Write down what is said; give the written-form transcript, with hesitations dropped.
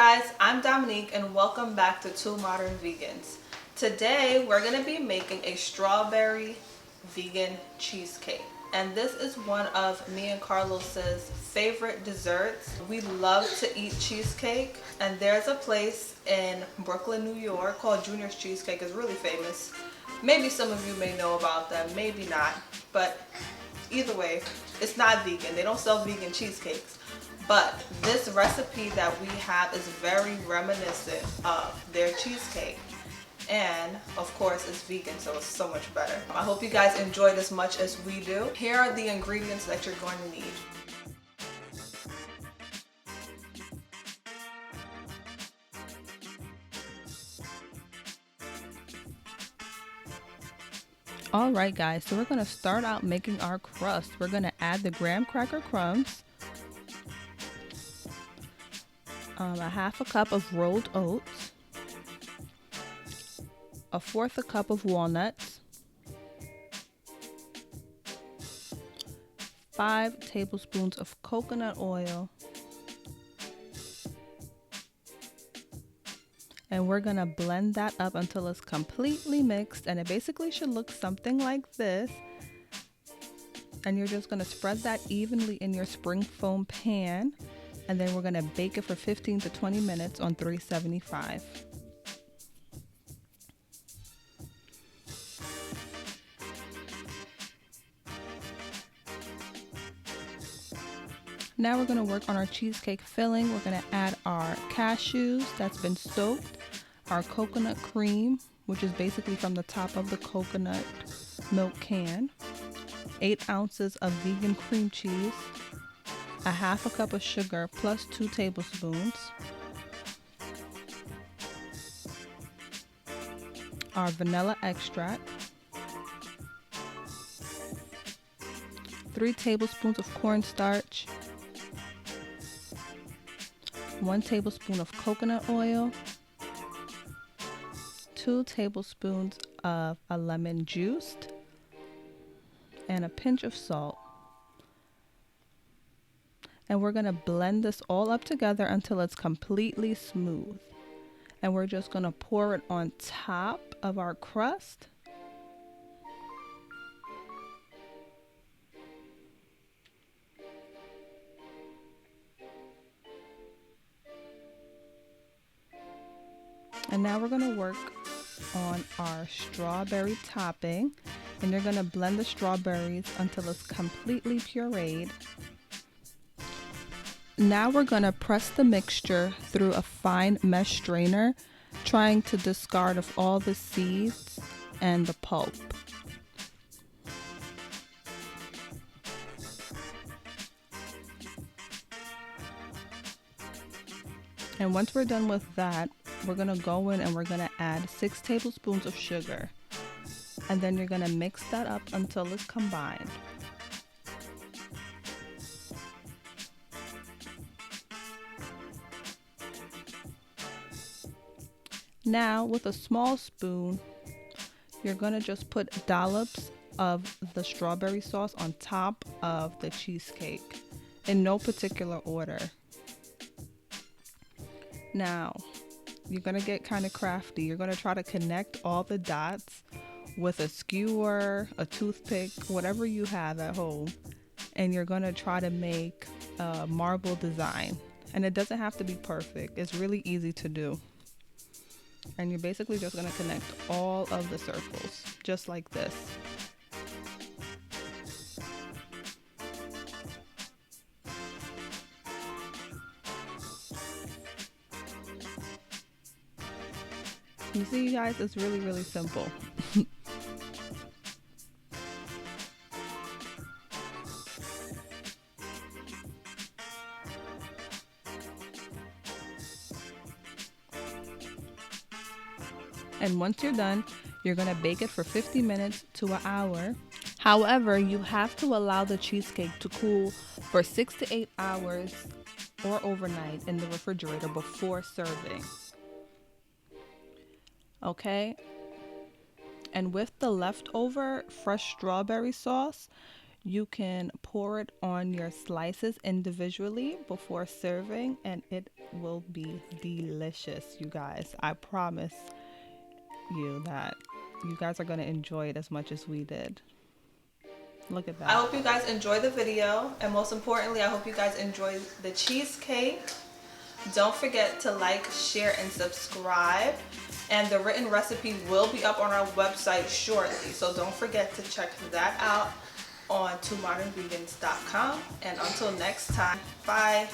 guys, I'm Dominique and welcome back to Two Modern Vegans. Today we're going to be making a strawberry vegan cheesecake. And this is one of me and Carlos's favorite desserts. We love to eat cheesecake, and there's a place in Brooklyn, New York called Junior's Cheesecake. It's really famous. Maybe some of you may know about them, maybe not. But either way, it's not vegan. They don't sell vegan cheesecakes. But this recipe that we have is very reminiscent of their cheesecake. And of course it's vegan, so it's so much better. I hope you guys enjoyed as much as we do. Here are the ingredients that you're going to need. Alright guys, so we're going to start out making our crust. We're going to add the graham cracker crumbs, a half a cup of rolled oats, a fourth a cup of walnuts, 5 tablespoons of coconut oil, and we're gonna blend that up until it's completely mixed, and it basically should look something like this. And you're just gonna spread that evenly in your spring foam pan, and then we're gonna bake it for 15 to 20 minutes on 375. Now we're gonna work on our cheesecake filling. We're gonna add our cashews that's been soaked, our coconut cream, which is basically from the top of the coconut milk can, 8 ounces of vegan cream cheese, a half a cup of sugar plus 2 tablespoons, our vanilla extract, 3 tablespoons of cornstarch, 1 tablespoon of coconut oil, 2 tablespoons of a lemon juiced, and a pinch of salt. And we're going to blend this all up together until it's completely smooth. And we're just going to pour it on top of our crust. And now we're going to work on our strawberry topping. And you're going to blend the strawberries until it's completely pureed. Now we're going to press the mixture through a fine mesh strainer, trying to discard of all the seeds and the pulp. And once we're done with that, we're going to go in and we're going to add 6 tablespoons of sugar. And then you're going to mix that up until it's combined. Now with a small spoon, you're going to just put dollops of the strawberry sauce on top of the cheesecake in no particular order. Now you're going to get kind of crafty. You're going to try to connect all the dots with a skewer, a toothpick, whatever you have at home, and you're going to try to make a marble design. And it doesn't have to be perfect. It's really easy to do. And you're basically just going to connect all of the circles, just like this. You see, you guys, it's really, really simple. And once you're done, you're going to bake it for 50 minutes to an hour. However, you have to allow the cheesecake to cool for 6 to 8 hours or overnight in the refrigerator before serving. Okay? And with the leftover fresh strawberry sauce, You can pour it on your slices individually before serving, and it will be delicious, you guys. I promise you that you guys are going to enjoy it as much as we did. Look at that. I hope you guys enjoy the video, and most importantly, I hope you guys enjoy the cheesecake. Don't forget to like, share, and subscribe. And the written recipe will be up on our website shortly, so don't forget to check that out on twomodernvegans.com. And until next time, bye.